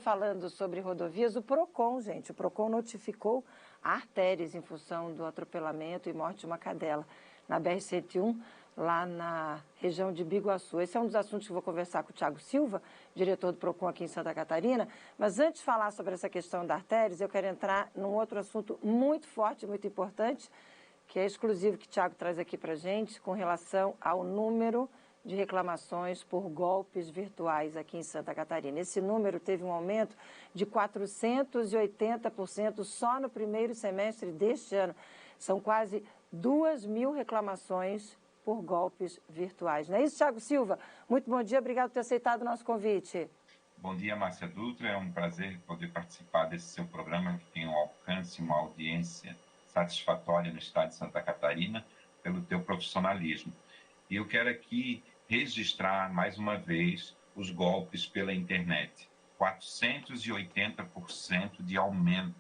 Falando sobre rodovias, o PROCON, gente, o PROCON notificou a artérias em função do atropelamento e morte de uma cadela na BR-101, lá na região de Biguaçu. Esse é um dos assuntos que eu vou conversar com o Thiago Silva, diretor do PROCON aqui em Santa Catarina, mas antes de falar sobre essa questão da artérias, eu quero entrar num outro assunto muito forte, muito importante, que é exclusivo que o Thiago traz aqui para a gente, com relação ao número de reclamações por golpes virtuais aqui em Santa Catarina. Esse número teve um aumento de 480% só no primeiro semestre deste ano. São quase 2.000 reclamações por golpes virtuais. Não é isso, Thiago Silva? Muito bom dia, obrigado por ter aceitado o nosso convite. Bom dia, Márcia Dutra. É um prazer poder participar desse seu programa que tem um alcance, uma audiência satisfatória no estado de Santa Catarina pelo teu profissionalismo. E eu quero aqui registrar mais uma vez os golpes pela internet. 480% de aumento.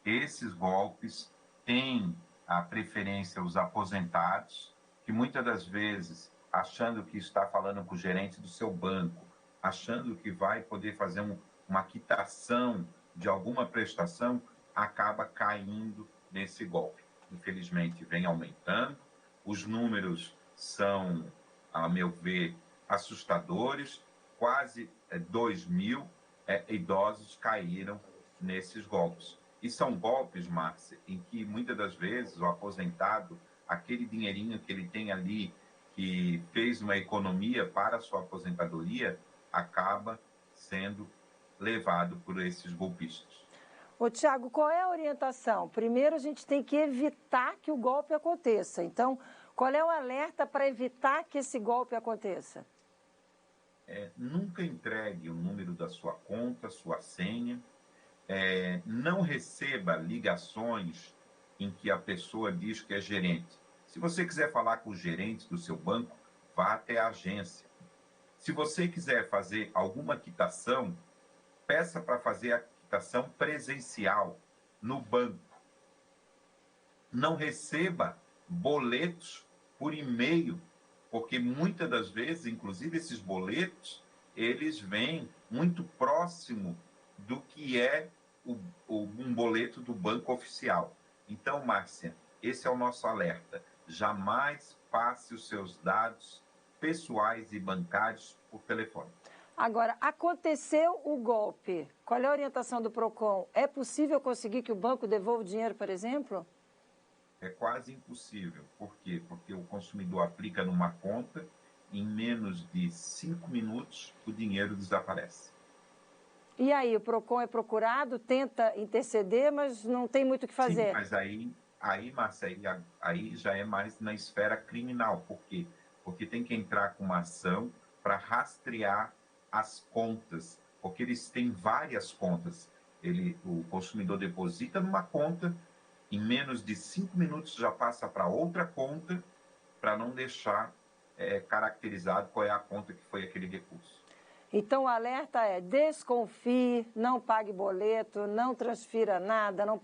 Esses golpes têm a preferência os aposentados, que muitas das vezes, achando que está falando com o gerente do seu banco, achando que vai poder fazer uma quitação de alguma prestação, acaba caindo nesse golpe. Infelizmente, vem aumentando. Os números são, a meu ver, assustadores. Quase 2.000 idosos caíram nesses golpes. E são golpes, Márcia, em que muitas das vezes o aposentado, aquele dinheirinho que ele tem ali, que fez uma economia para a sua aposentadoria, acaba sendo levado por esses golpistas. Ô, Thiago, qual é a orientação? Primeiro, a gente tem que evitar que o golpe aconteça. Então, qual é o alerta para evitar que esse golpe aconteça? Nunca entregue o número da sua conta, sua senha. Não receba ligações em que a pessoa diz que é gerente. Se você quiser falar com o gerente do seu banco, vá até a agência. Se você quiser fazer alguma quitação, peça para fazer a quitação presencial no banco. Não receba boletos por e-mail, porque muitas das vezes, inclusive esses boletos, eles vêm muito próximo do que é um boleto do banco oficial. Então, Márcia, esse é o nosso alerta. Jamais passe os seus dados pessoais e bancários por telefone. Agora, aconteceu o golpe. Qual é a orientação do PROCON? É possível conseguir que o banco devolva o dinheiro, por exemplo? É quase impossível. Por quê? Porque o consumidor aplica numa conta, em menos de 5 minutos o dinheiro desaparece. E aí, o PROCON é procurado, tenta interceder, mas não tem muito o que fazer. Sim, mas aí, Márcia, aí já é mais na esfera criminal. Por quê? Porque tem que entrar com uma ação para rastrear as contas, porque eles têm várias contas. O consumidor deposita numa conta, em menos de 5 minutos já passa para outra conta, para não deixar caracterizado qual é a conta que foi aquele recurso. Então, o alerta é: desconfie, não pague boleto, não transfira nada, não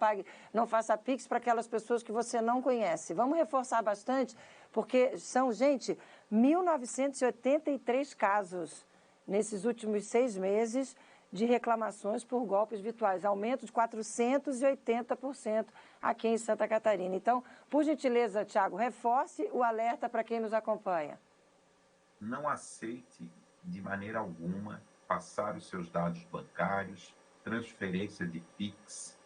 faça Pix para aquelas pessoas que você não conhece. Vamos reforçar bastante, porque são, gente, 1.983 casos nesses últimos 6 meses de reclamações por golpes virtuais, aumento de 480% aqui em Santa Catarina. Então, por gentileza, Thiago, reforce o alerta para quem nos acompanha. Não aceite de maneira alguma passar os seus dados bancários, transferência de Pix,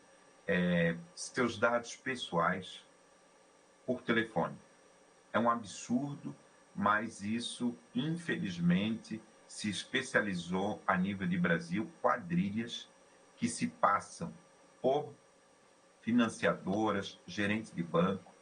seus dados pessoais por telefone. É um absurdo, mas isso, infelizmente, se especializou a nível de Brasil, quadrilhas que se passam por financiadoras, gerentes de banco,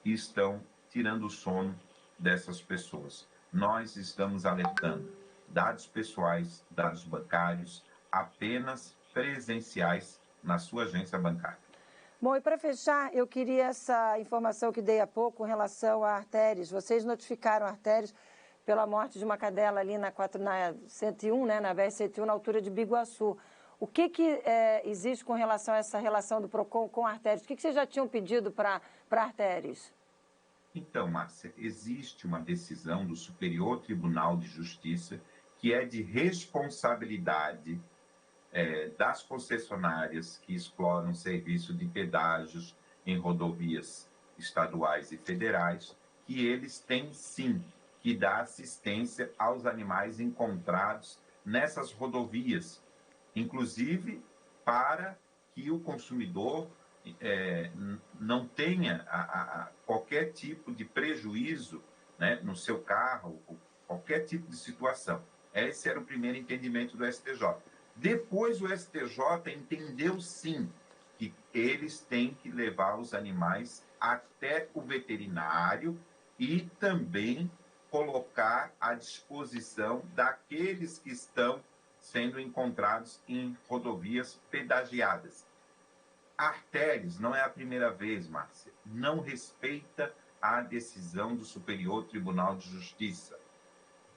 e estão tirando o sono dessas pessoas. Nós estamos alertando: dados pessoais, dados bancários, apenas presenciais na sua agência bancária. Bom, e para fechar, eu queria essa informação que dei há pouco com relação a artérias. Vocês notificaram artérias pela morte de uma cadela ali na 101, né, na BR-101, na altura de Biguaçu. O que existe com relação a essa relação do PROCON com artérias? O que vocês já tinham pedido para artérias? Então, Márcia, existe uma decisão do Superior Tribunal de Justiça que é de responsabilidade das concessionárias que exploram serviço de pedágios em rodovias estaduais e federais, que eles têm sim que dar assistência aos animais encontrados nessas rodovias, inclusive para que o consumidor não tenha qualquer tipo de prejuízo, né, no seu carro, qualquer tipo de situação. Esse era o primeiro entendimento do STJ. Depois o STJ entendeu sim que eles têm que levar os animais até o veterinário e também colocar à disposição daqueles que estão sendo encontrados em rodovias pedagiadas. Artéries, não é a primeira vez, Márcia, não respeita a decisão do Superior Tribunal de Justiça.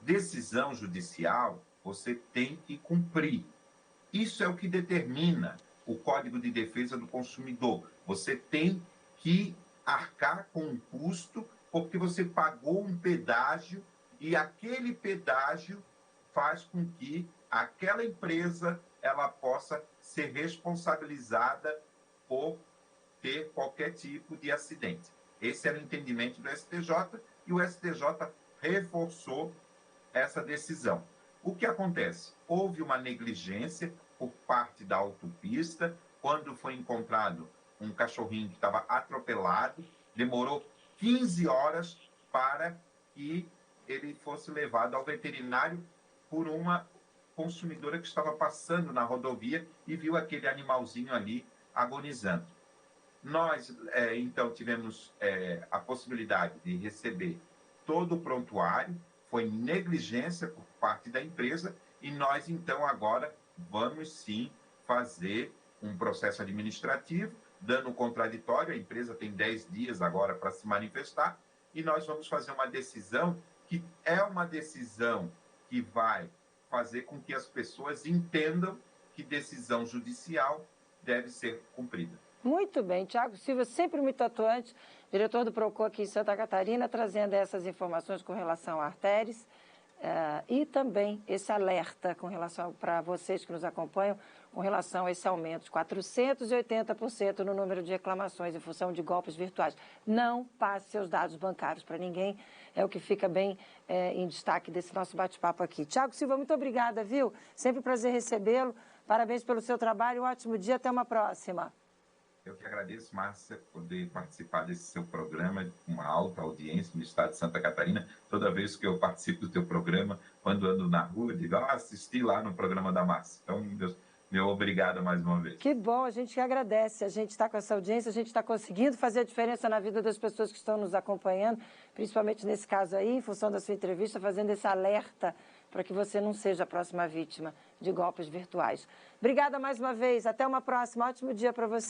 Decisão judicial, você tem que cumprir. Isso é o que determina o Código de Defesa do Consumidor. Você tem que arcar com um custo porque você pagou um pedágio e aquele pedágio faz com que aquela empresa ela possa ser responsabilizada por ter qualquer tipo de acidente. Esse era o entendimento do STJ e o STJ reforçou essa decisão. O que acontece? Houve uma negligência por parte da autopista, quando foi encontrado um cachorrinho que estava atropelado, demorou 15 horas para que ele fosse levado ao veterinário por uma consumidora que estava passando na rodovia e viu aquele animalzinho ali agonizando. Nós, então, tivemos a possibilidade de receber todo o prontuário, foi negligência por parte da empresa e nós, então, agora vamos sim fazer um processo administrativo, dando contraditório, a empresa tem 10 dias agora para se manifestar e nós vamos fazer uma decisão que é uma decisão que vai fazer com que as pessoas entendam que decisão judicial deve ser cumprida. Muito bem, Tiago Silva, sempre muito atuante, diretor do PROCON aqui em Santa Catarina, trazendo essas informações com relação a artéries e também esse alerta com relação para vocês que nos acompanham, com relação a esse aumento de 480% no número de reclamações em função de golpes virtuais. Não passe seus dados bancários para ninguém, é o que fica bem em destaque desse nosso bate-papo aqui. Tiago Silva, muito obrigada, viu? Sempre um prazer recebê-lo, parabéns pelo seu trabalho, um ótimo dia, até uma próxima. Eu que agradeço, Márcia, poder participar desse seu programa, com uma alta audiência no estado de Santa Catarina. Toda vez que eu participo do teu programa, quando ando na rua, digo, assisti lá no programa da Márcia. Então, meu obrigado mais uma vez. Que bom, a gente que agradece. A gente está com essa audiência, a gente está conseguindo fazer a diferença na vida das pessoas que estão nos acompanhando, principalmente nesse caso aí, em função da sua entrevista, fazendo esse alerta para que você não seja a próxima vítima de golpes virtuais. Obrigada mais uma vez, até uma próxima, ótimo dia para você.